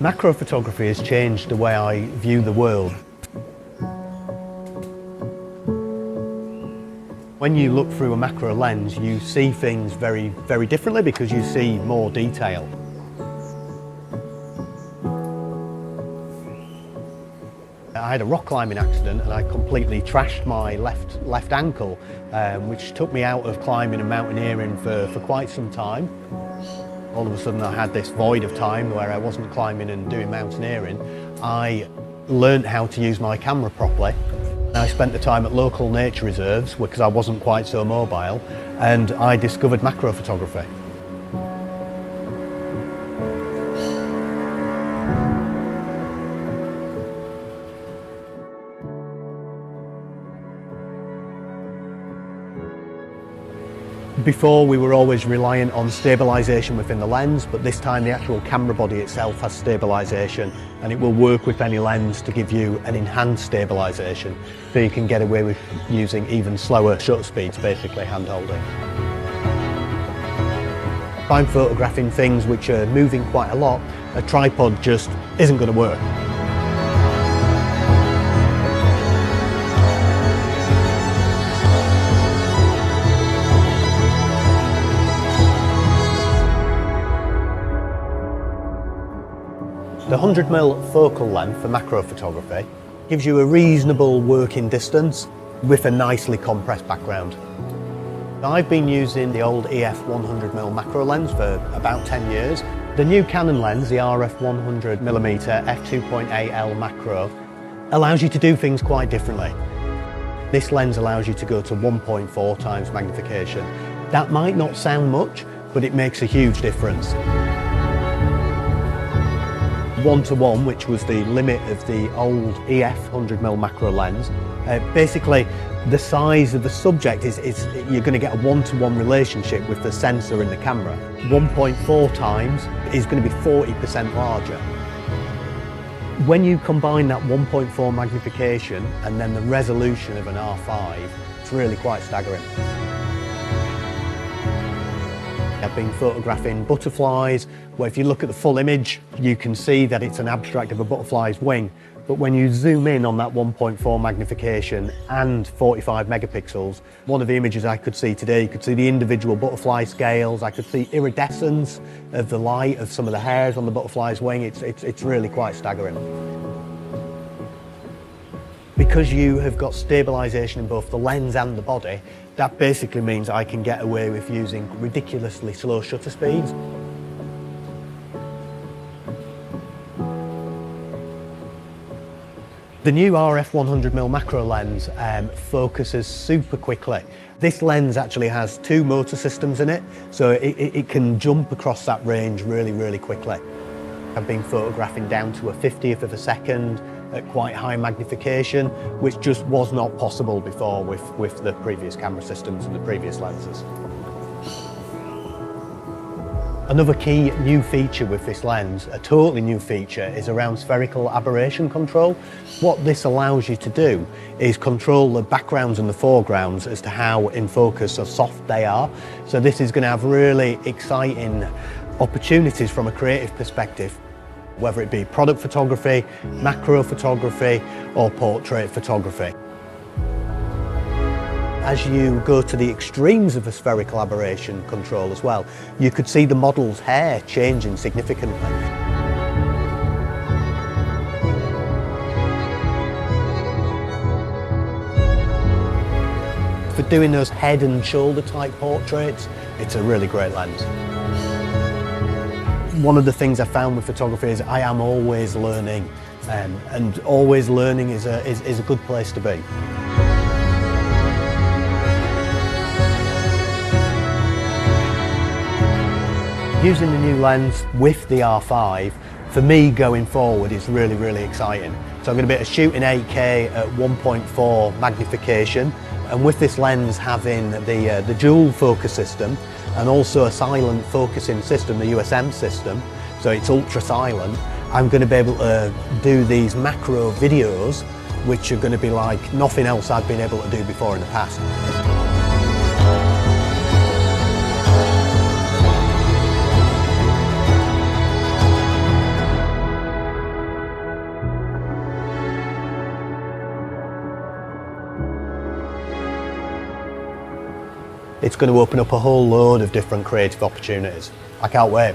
Macro photography has changed the way I view the world. When you look through a macro lens, you see things very, very differently because you see more detail. I had a rock climbing accident and I completely trashed my left ankle, which took me out of climbing and mountaineering for quite some time. All of a sudden I had this void of time where I wasn't climbing and doing mountaineering. I learned how to use my camera properly. I spent the time at local nature reserves because I wasn't quite so mobile, and I discovered macro photography. Before, we were always reliant on stabilisation within the lens, but this time the actual camera body itself has stabilisation, and it will work with any lens to give you an enhanced stabilisation, so you can get away with using even slower shutter speeds, basically hand holding. If I'm photographing things which are moving quite a lot, a tripod just isn't going to work. The 100mm focal length for macro photography gives you a reasonable working distance with a nicely compressed background. I've been using the old EF 100mm macro lens for about 10 years. The new Canon lens, the RF 100mm f2.8L macro, allows you to do things quite differently. This lens allows you to go to 1.4 times magnification. That might not sound much, but it makes a huge difference. 1:1, which was the limit of the old EF 100mm macro lens. Basically, the size of the subject is you're going to get a 1:1 relationship with the sensor in the camera. 1.4 times is going to be 40% larger. When you combine that 1.4 magnification and then the resolution of an R5, it's really quite staggering. I've been photographing butterflies, where if you look at the full image, you can see that it's an abstract of a butterfly's wing. But when you zoom in on that 1.4 magnification and 45 megapixels, one of the images I could see today, you could see the individual butterfly scales, I could see iridescence of the light of some of the hairs on the butterfly's wing. It's really quite staggering. Because you have got stabilisation in both the lens and the body, that basically means I can get away with using ridiculously slow shutter speeds. The new RF 100mm macro lens focuses super quickly. This lens actually has two motor systems in it, so it can jump across that range really, really quickly. I've been photographing down to a 50th of a second at quite high magnification, which just was not possible before with the previous camera systems and the previous lenses. Another key new feature with this lens, a totally new feature, is around spherical aberration control. What this allows you to do is control the backgrounds and the foregrounds as to how in focus or soft they are. So this is going to have really exciting opportunities from a creative perspective, whether it be product photography, macro photography, or portrait photography. As you go to the extremes of the spherical aberration control as well, you could see the model's hair changing significantly. For doing those head and shoulder type portraits, it's a really great lens. One of the things I found with photography is I am always learning, and always learning is a good place to be. Using the new lens with the R5, for me going forward, is really, really exciting. So I'm going to be able to shoot in 8K at 1.4 magnification, and with this lens having the dual focus system and also a silent focusing system, the USM system, so it's ultra silent, I'm going to be able to do these macro videos which are going to be like nothing else I've been able to do before in the past. It's going to open up a whole load of different creative opportunities. I can't wait.